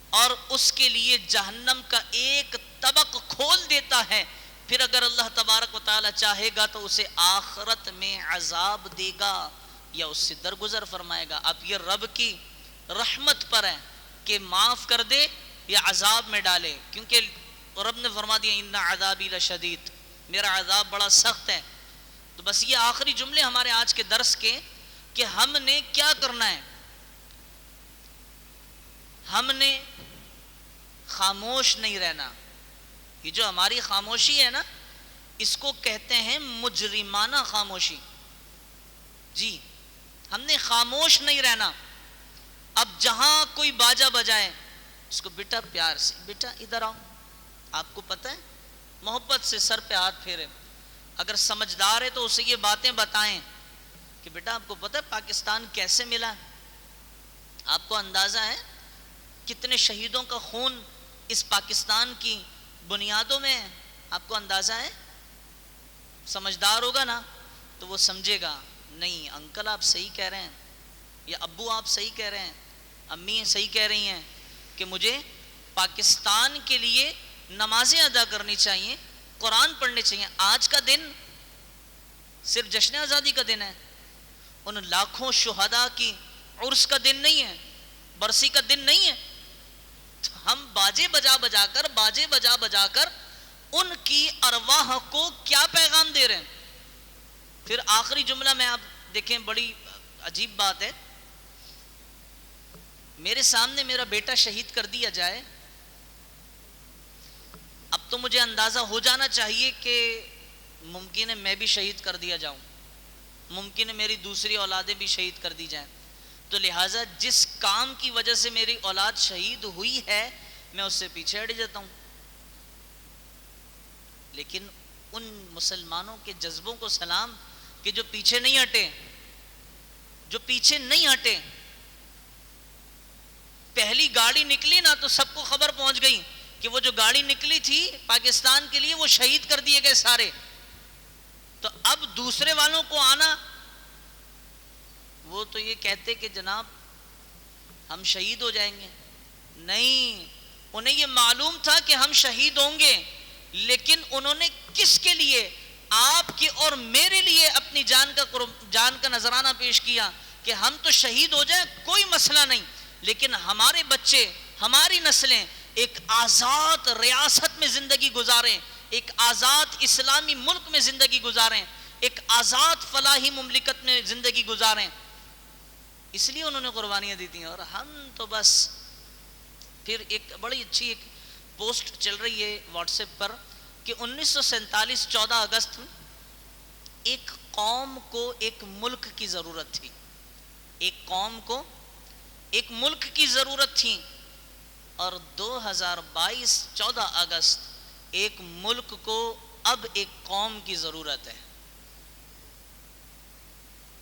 اور اس کے لیے جہنم کا ایک طبق کھول دیتا ہے، پھر اگر اللہ تبارک و تعالی چاہے گا تو اسے آخرت میں عذاب دے گا یا اس سے درگزر فرمائے گا۔ اب یہ رب کی رحمت پر ہے کہ معاف کر دے یا عذاب میں ڈالے، کیونکہ رب نے فرما دیا ان عذابی لشدید، میرا عذاب بڑا سخت ہے۔ تو بس یہ آخری جملے ہمارے آج کے درس کے کہ ہم نے کیا کرنا ہے۔ ہم نے خاموش نہیں رہنا۔ یہ جو ہماری خاموشی ہے نا، اس کو کہتے ہیں مجرمانہ خاموشی۔ جی ہم نے خاموش نہیں رہنا۔ اب جہاں کوئی باجا بجائے اس کو بیٹا پیار سے، بیٹا ادھر آؤ، آپ کو پتہ ہے، محبت سے سر پہ ہاتھ پھیرے۔ اگر سمجھدار ہے تو اسے یہ باتیں بتائیں کہ بیٹا آپ کو پتہ ہے پاکستان کیسے ملا، آپ کو اندازہ ہے کتنے شہیدوں کا خون اس پاکستان کی بنیادوں میں ہے، آپ کو اندازہ ہے؟ سمجھدار ہوگا نا تو وہ سمجھے گا نہیں انکل آپ صحیح کہہ رہے ہیں، یا ابو آپ صحیح کہہ رہے ہیں، امی صحیح کہہ رہی ہیں کہ مجھے پاکستان کے لیے نمازیں ادا کرنی چاہیے، قرآن پڑھنے چاہیے۔ آج کا دن صرف جشن آزادی کا دن ہے، ان لاکھوں شہداء کی عرس کا دن نہیں ہے، برسی کا دن نہیں ہے۔ ہم باجے بجا بجا کر ان کی ارواح کو کیا پیغام دے رہے ہیں۔ پھر آخری جملہ میں آپ دیکھیں، بڑی عجیب بات ہے، میرے سامنے میرا بیٹا شہید کر دیا جائے، اب تو مجھے اندازہ ہو جانا چاہیے کہ ممکن ہے میں بھی شہید کر دیا جاؤں، ممکن ہے میری دوسری اولادیں بھی شہید کر دی جائیں، تو لہٰذا جس کام کی وجہ سے میری اولاد شہید ہوئی ہے میں اس سے پیچھے ہٹ جاتا ہوں۔ لیکن ان مسلمانوں کے جذبوں کو سلام کہ جو پیچھے نہیں ہٹے، پہلی گاڑی نکلی نا تو سب کو خبر پہنچ گئی کہ وہ جو گاڑی نکلی تھی پاکستان کے لیے وہ شہید کر دیے گئے سارے، تو اب دوسرے والوں کو آنا، وہ تو یہ کہتے کہ جناب ہم شہید ہو جائیں گے، نہیں، انہیں یہ معلوم تھا کہ ہم شہید ہوں گے، لیکن انہوں نے کس کے لیے؟ آپ کی اور میرے لیے اپنی جان کا نذرانہ پیش کیا کہ ہم تو شہید ہو جائیں کوئی مسئلہ نہیں، لیکن ہمارے بچے، ہماری نسلیں ایک آزاد ریاست میں زندگی گزاریں، ایک آزاد اسلامی ملک میں زندگی گزاریں، ایک آزاد فلاحی مملکت میں زندگی گزاریں، اس لیے انہوں نے قربانیاں دی تھیں۔ اور ہم تو بس پھر ایک بڑی اچھی ایک پوسٹ چل رہی ہے واٹس ایپ پر کہ 1947 14 اگست ایک قوم کو ایک ملک کی ضرورت تھی، ایک قوم کو ایک ملک کی ضرورت تھی، اور 2022 14 اگست ایک ملک کو اب ایک قوم کی ضرورت ہے۔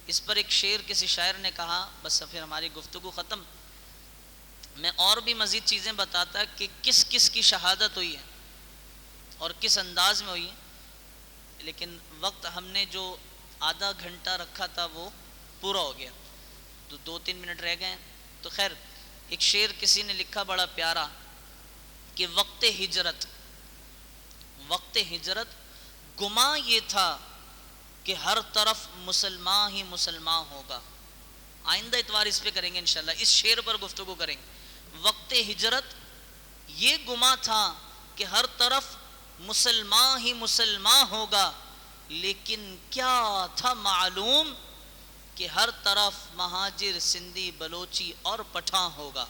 اس پر ایک شعر کسی شاعر نے کہا، بس پھر ہماری گفتگو ختم، میں اور بھی مزید چیزیں بتاتا کہ کس کس کی شہادت ہوئی ہے اور کس انداز میں ہوئی ہے، لیکن وقت ہم نے جو آدھا گھنٹہ رکھا تھا وہ پورا ہو گیا، تو 2-3 منٹ رہ گئے۔ تو خیر ایک شعر کسی نے لکھا بڑا پیارا کہ وقت ہجرت گمان یہ تھا کہ ہر طرف مسلمان ہی مسلمان ہوگا۔ آئندہ اتوار اس پہ کریں گے انشاءاللہ، اس شعر پر گفتگو کریں گے۔ وقت ہجرت یہ گمان تھا کہ ہر طرف مسلمان ہی مسلمان ہوگا، لیکن کیا تھا معلوم کہ ہر طرف مہاجر، سندھی، بلوچی اور پٹھان ہوگا۔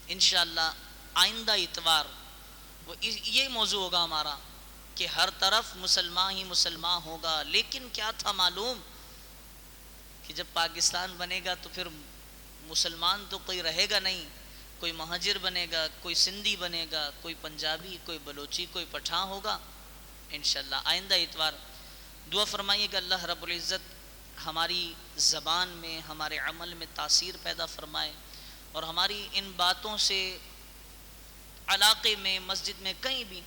انشاءاللہ آئندہ اتوار یہ موضوع ہوگا ہمارا کہ ہر طرف مسلمان ہی مسلمان ہوگا، لیکن کیا تھا معلوم کہ جب پاکستان بنے گا تو پھر مسلمان تو کوئی رہے گا نہیں، کوئی مہاجر بنے گا، کوئی سندھی بنے گا، کوئی پنجابی، کوئی بلوچی، کوئی پٹھان ہوگا۔ انشاءاللہ آئندہ اتوار دعا فرمائیے کہ اللہ رب العزت ہماری زبان میں، ہمارے عمل میں تاثیر پیدا فرمائے، اور ہماری ان باتوں سے علاقے میں، مسجد میں، کہیں بھی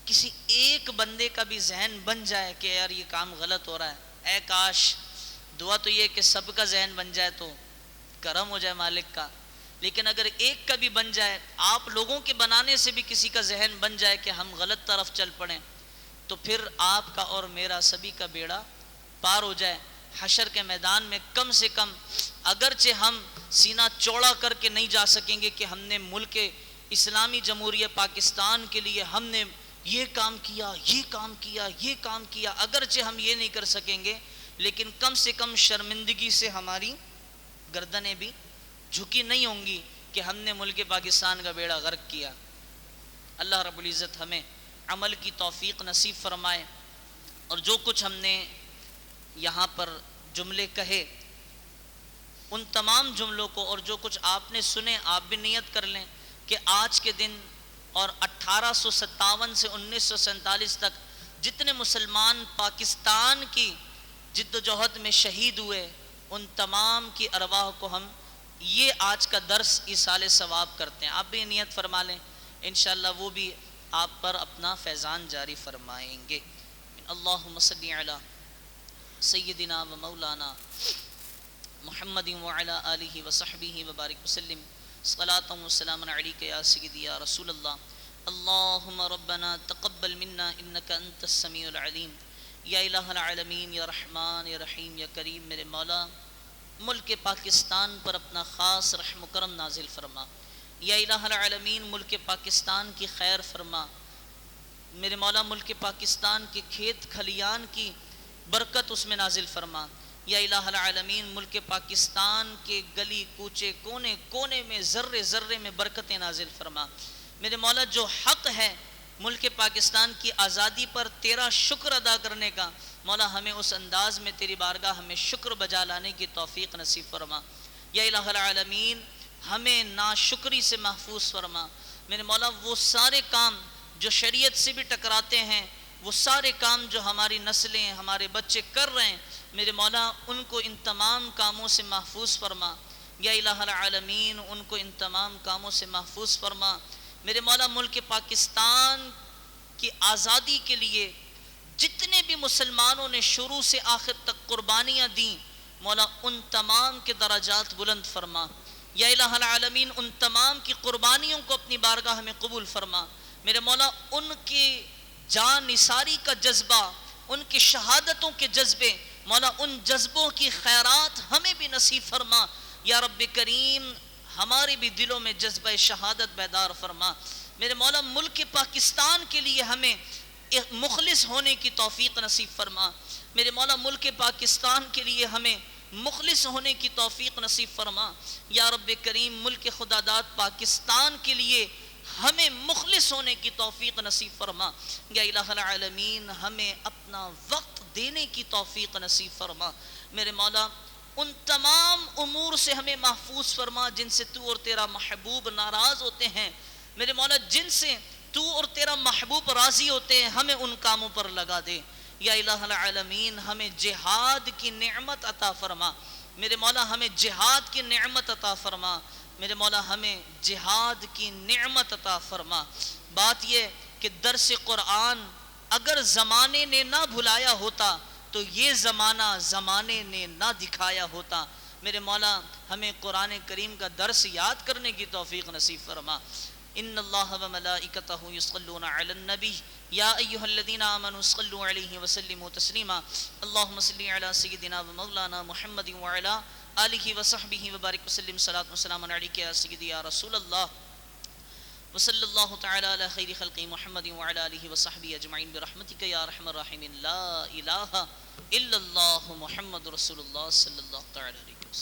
کسی ایک بندے کا بھی ذہن بن جائے کہ یار یہ کام غلط ہو رہا ہے، اے کاش، دعا تو یہ کہ سب کا ذہن بن جائے تو کرم ہو جائے مالک کا. لیکن اگر ایک کا بھی بن جائے, آپ لوگوں کے بنانے سے بھی کسی کا ذہن بن جائے کہ ہم غلط طرف چل پڑیں, تو پھر آپ کا اور میرا سبھی کا بیڑا پار ہو جائے. حشر کے میدان میں کم سے کم اگرچہ ہم سینہ چوڑا کر کے نہیں جا سکیں گے کہ ہم نے ملک اسلامی جمہوریہ پاکستان کے لیے ہم نے یہ کام کیا, یہ کام کیا, یہ کام کیا, اگرچہ ہم یہ نہیں کر سکیں گے, لیکن کم سے کم شرمندگی سے ہماری گردنیں بھی جھکی نہیں ہوں گی کہ ہم نے ملک پاکستان کا بیڑا غرق کیا. اللہ رب العزت ہمیں عمل کی توفیق نصیب فرمائے, اور جو کچھ ہم نے یہاں پر جملے کہے ان تمام جملوں کو, اور جو کچھ آپ نے سنے, آپ بھی نیت کر لیں کہ آج کے دن اور 1857 سے 1947 تک جتنے مسلمان پاکستان کی جد و جہد میں شہید ہوئے, ان تمام کی ارواح کو ہم یہ آج کا درس ایصال ثواب کرتے ہیں. آپ بھی نیت فرما لیں, انشاءاللہ وہ بھی آپ پر اپنا فیضان جاری فرمائیں گے. اللہم صلی علی سیدنا و مولانا محمد وعلی آلہ وصحبہ وبارک وسلم. صلاۃ و سلام علیک یا سیدی یا رسول اللہ. اللہم ربنا تقبل منا انک انت السمیع العلیم. یا الہ العالمین, یا رحمان, یا رحیم, یا کریم, میرے مولا ملک پاکستان پر اپنا خاص رحم و کرم نازل فرما. یا الہ العالمین, ملک پاکستان کی خیر فرما. میرے مولا ملک پاکستان کے کھیت کھلیان کی برکت اس میں نازل فرما. یا الہ العالمین, ملک پاکستان کے گلی کوچے کونے کونے میں ذرے ذرے میں برکتیں نازل فرما. میرے مولا جو حق ہے ملک پاکستان کی آزادی پر تیرا شکر ادا کرنے کا, مولا ہمیں اس انداز میں تیری بارگاہ ہمیں شکر بجا لانے کی توفیق نصیب فرما. یا الہ العالمین, ہمیں ناشکری سے محفوظ فرما. میرے مولا وہ سارے کام جو شریعت سے بھی ٹکراتے ہیں, وہ سارے کام جو ہماری نسلیں ہمارے بچے کر رہے ہیں, میرے مولا ان کو ان تمام کاموں سے محفوظ فرما. یا الہ العالمین, ان کو ان تمام کاموں سے محفوظ فرما. میرے مولا ملک پاکستان کی آزادی کے لیے جتنے بھی مسلمانوں نے شروع سے آخر تک قربانیاں دیں, مولا ان تمام کے درجات بلند فرما. یا الہ العالمین, ان تمام کی قربانیوں کو اپنی بارگاہ میں قبول فرما. میرے مولا ان کی جان نثاری کا جذبہ, ان کی شہادتوں کے جذبے, مولا ان جذبوں کی خیرات ہمیں بھی نصیب فرما. یا رب کریم, ہمارے بھی دلوں میں جذبہ شہادت بیدار فرما. میرے مولا ملک پاکستان کے لیے ہمیں مخلص ہونے کی توفیق نصیب فرما. میرے مولا ملک پاکستان کے لیے ہمیں مخلص ہونے کی توفیق نصیب فرما. یا رب کریم, ملک خدا داد پاکستان کے لیے ہمیں مخلص ہونے کی توفیق نصیب فرما. یا الہ العالمین, ہمیں اپنا وقت دینے کی توفیق نصیب فرما. میرے مولا ان تمام امور سے ہمیں محفوظ فرما جن سے تو اور تیرا محبوب ناراض ہوتے ہیں. میرے مولا جن سے تو اور تیرا محبوب راضی ہوتے ہیں, ہمیں ان کاموں پر لگا دے. یا الہ العالمین, ہمیں جہاد کی نعمت عطا فرما. میرے مولا ہمیں جہاد کی نعمت عطا فرما. میرے مولا ہمیں جہاد کی نعمت عطا فرما. بات یہ کہ درس قرآن اگر زمانے نے نہ بھلایا ہوتا تو یہ زمانے نے نہ دکھایا ہوتا. میرے مولا ہمیں قرآن کریم کا درس یاد کرنے کی توفیق نصیب فرما. ان اللہ و ملائکتہ یصلون علی النبی یا ایہا الذین آمنوا صلوا علیہ وسلموا تسلیما. اللہم صلی علی سیدنا و مولانا محمد وعلی آلہ وصحبہ وبارک وسلم. صلاۃ و سلام علیک یا سیدی یا رسول اللہ. وصلی اللہ تعالی علی خیر خلق محمد وعلی آلہ وصحبہ اجمعین برحمتک یا ارحم الراحمین. لا الہ الا اللہ محمد رسول اللہ صلی اللہ تعالی علیہ